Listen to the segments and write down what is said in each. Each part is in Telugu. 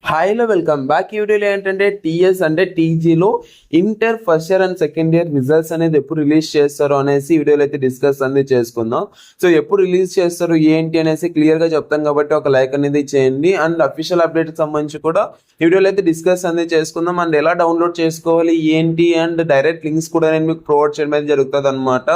హాయ్లో వెల్కమ్ బ్యాక్. ఈ వీడియోలో ఏంటంటే టీఎస్ అంటే టీజీలో inter first year and second year results అనేది ఎప్పుడు రిలీజ్ చేస్తారు అనేసి ఈ వీడియోలో అయితే డిస్కస్ అనేది చేసుకుందాం. సో ఎప్పుడు రిలీజ్ చేస్తారు ఏంటి అనేసి క్లియర్గా చెప్తాం కాబట్టి ఒక లైక్ అనేది చేయండి. అండ్ అఫీషియల్ అప్డేట్ సంబంధించి కూడా ఈ వీడియోలో అయితే డిస్కస్ అనేది చేసుకుందాం. అండ్ ఎలా డౌన్లోడ్ చేసుకోవాలి ఏంటి అండ్ డైరెక్ట్ లింక్స్ కూడా నేను మీకు ప్రొవైడ్ చేయడం అయితే జరుగుతుంది అనమాట.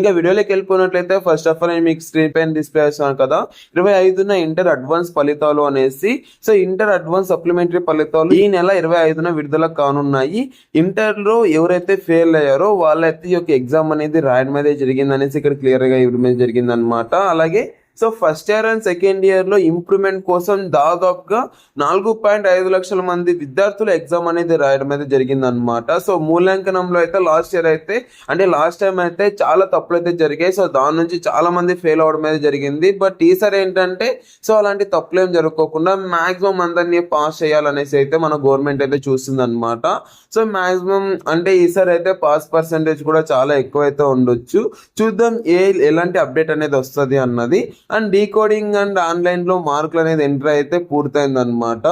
ఇంకా వీడియోలోకి వెళ్ళిపోయినట్లయితే ఫస్ట్ ఆఫ్ ఆల్ నేను మీకు స్క్రీన్ పైన డిస్ప్లే చేస్తాను కదా 25న ఇంటర్ అడ్వాన్స్ ఫలితాలు అనేసి. సో ఇంటర్ అడ్వాన్స్ సప్లిమెంటరీ ఫలితాలు ఈ నెల 25న విడుదల కానున్నాయి. ఇంటర్ లో ఎవరైతే ఫెయిల్ అయ్యారో వాళ్ళైతే ఈ యొక్క ఎగ్జామ్ అనేది రాయడం అనేది జరిగింది అనేసి ఇక్కడ క్లియర్ గా ఇవ్వడం జరిగింది అనమాట. అలాగే so first year and second year లో ఇంప్రూవ్మెంట్ కోసం దాదాపుగా 4.5 లక్షల మంది విద్యార్థులు ఎగ్జామ్ అనేది రాయడం అయితే జరిగింది అనమాట. సో మూల్యాంకనంలో అయితే లాస్ట్ ఇయర్ అయితే అంటే లాస్ట్ టైం అయితే చాలా తప్పులు అయితే జరిగాయి. సో దాని నుంచి చాలా మంది ఫెయిల్ అవడం అయితే జరిగింది. బట్ ఈసారి ఏంటంటే సో అలాంటి తప్పులు ఏం జరగకుండా మాక్సిమం అందరినీ పాస్ చేయాలనేసి అయితే మన గవర్నమెంట్ అయితే చూస్తుంది అనమాట. సో మాక్సిమం అంటే ఈసారి అయితే పాస్ పర్సెంటేజ్ కూడా చాలా ఎక్కువ అయితే ఉండొచ్చు. చూద్దాం ఎలాంటి అప్డేట్ అనేది వస్తుంది అన్నది. అండ్ డీకోడింగ్ అండ్ ఆన్లైన్ లో మార్కులు అనేది ఎంటర్ అయితే పూర్తయింది అనమాట.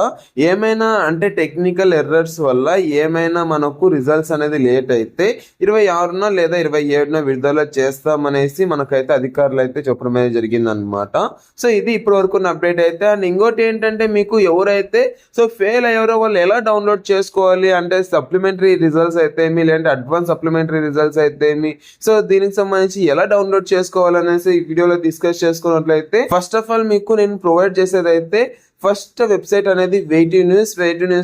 ఏమైనా అంటే టెక్నికల్ ఎర్రర్స్ వల్ల ఏమైనా మనకు రిజల్ట్స్ అనేది లేట్ అయితే 26న లేదా 27న విడుదల చేస్తామనేసి మనకైతే అధికారులు అయితే చెప్పడం అనేది జరిగింది అనమాట. సో ఇది ఇప్పటి వరకు అప్డేట్ అయితే. అండ్ ఇంకోటి ఏంటంటే మీకు ఎవరైతే సో ఫెయిల్ అయ్యారో వాళ్ళు ఎలా డౌన్లోడ్ చేసుకోవాలి అంటే సప్లిమెంటరీ రిజల్ట్స్ అయితే ఏమి లేదంటే అడ్వాన్స్ సప్లిమెంటరీ రిజల్ట్స్ అయితే ఏమి సో దీనికి సంబంధించి ఎలా డౌన్లోడ్ చేసుకోవాలనేసి ఈ వీడియోలో డిస్కస్ చేసుకున్నట్లయితే ఫస్ట్ ఆఫ్ ఆల్ మీకు నేను ప్రొవైడ్ చేసేది అయితే ఫస్ట్ వెబ్సైట్ అనేది వెయిటివ్ న్యూస్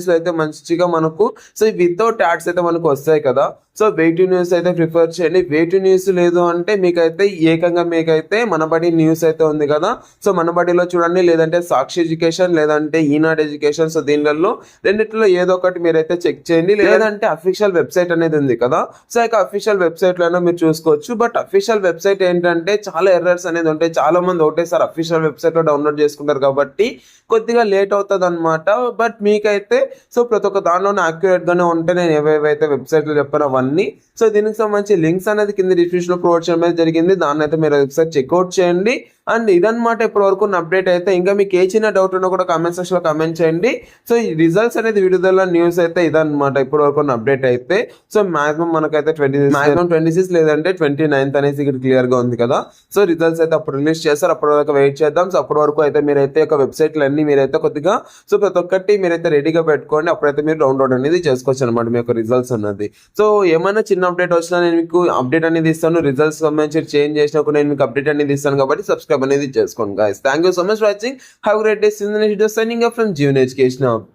లో అయితే మంచిగా మనకు సో వితౌట్ యాడ్స్ అయితే మనకు వస్తాయి కదా. సో వెయిటివ్ న్యూస్ అయితే ప్రిఫర్ చేయండి. వెయిటివ్ న్యూస్ లేదు అంటే మీకైతే ఏకంగా మీకైతే మనబడి న్యూస్ అయితే ఉంది కదా. సో మనబడిలో చూడండి, లేదంటే సాక్షి ఎడ్యుకేషన్, లేదంటే ఈనాడు ఎడ్యుకేషన్. సో దీనిలో రెండిట్లో ఏదో ఒకటి మీరైతే చెక్ చేయండి. లేదంటే అఫీషియల్ వెబ్సైట్ అనేది ఉంది కదా. సో ఇక అఫీషియల్ వెబ్సైట్ లోనే మీరు చూసుకోవచ్చు. బట్ అఫీషియల్ వెబ్సైట్ ఏంటంటే చాలా ఎర్రర్స్ అనేది ఉంటాయి. చాలా మంది ఒకటేసారి అఫీషియల్ వెబ్సైట్ లో డౌన్లోడ్ చేసుకుంటారు కాబట్టి కొద్దిగా లేట్ అవుతుంది అనమాట. బట్ మీకైతే సో ప్రతి ఒక్క దానిలోనే అక్యురేట్ గానే ఉంటే నేను ఏవేవైతే వెబ్సైట్లు చెప్పాను అవన్నీ. సో దీనికి సంబంధించి లింక్స్ అనేది కింద డిస్క్రిప్షన్ లో ప్రొవైడ్ చేయడం జరిగింది. దాన్ని అయితే మీరు వెబ్సైట్ చెక్అవుట్ చేయండి. అండ్ ఇదన్నమాట ఇప్పటి వరకు అప్డేట్ అయితే. ఇంకా మీకు ఏ చిన్న డౌట్ ఉన్నా కూడా కామెంట్ సెక్షన్ లో కామెంట్ చేయండి. సో ఈ రిజల్ట్స్ అనేది విడుదల న్యూస్ అయితే ఇదన్నమాట ఇప్పటి వరకు అప్డేట్ అయితే. సో మాక్సిమం మనకైతే 26 లేదంటే 29th అనేసి ఇక్కడ క్లియర్ గా ఉంది కదా. సో రిజల్ట్స్ అయితే అప్పుడు రిలీజ్ చేస్తారు. అప్పటి వరకు వెయిట్ చేద్దాం. సో అప్పటి వరకు అయితే మీరైతే ఒక వెబ్సైట్లు అన్ని మీరైతే కొద్దిగా సో ప్రతి ఒక్కటి మీరైతే రెడీగా పెట్టుకోండి. అప్పుడైతే మీరు డౌన్లోడ్ అనేది చేసుకోవచ్చు అనమాట మీ యొక్క రిజల్ట్స్ అన్నది. సో ఏమైనా చిన్న అప్డేట్ వచ్చినా నేను మీకు అప్డేట్ అనేది ఇస్తాను. రిజల్ట్స్ సంబంధించి చేంజ్ చేసినా కూడా నేను మీకు అప్డేట్ అనేది ఇస్తాను కాబట్టి సబ్స్క్రైబ్ అనేది చేసుకోండి guys. Thank you so much for watching. Have a great day. See you in the next video. Signing up from June Education Hub.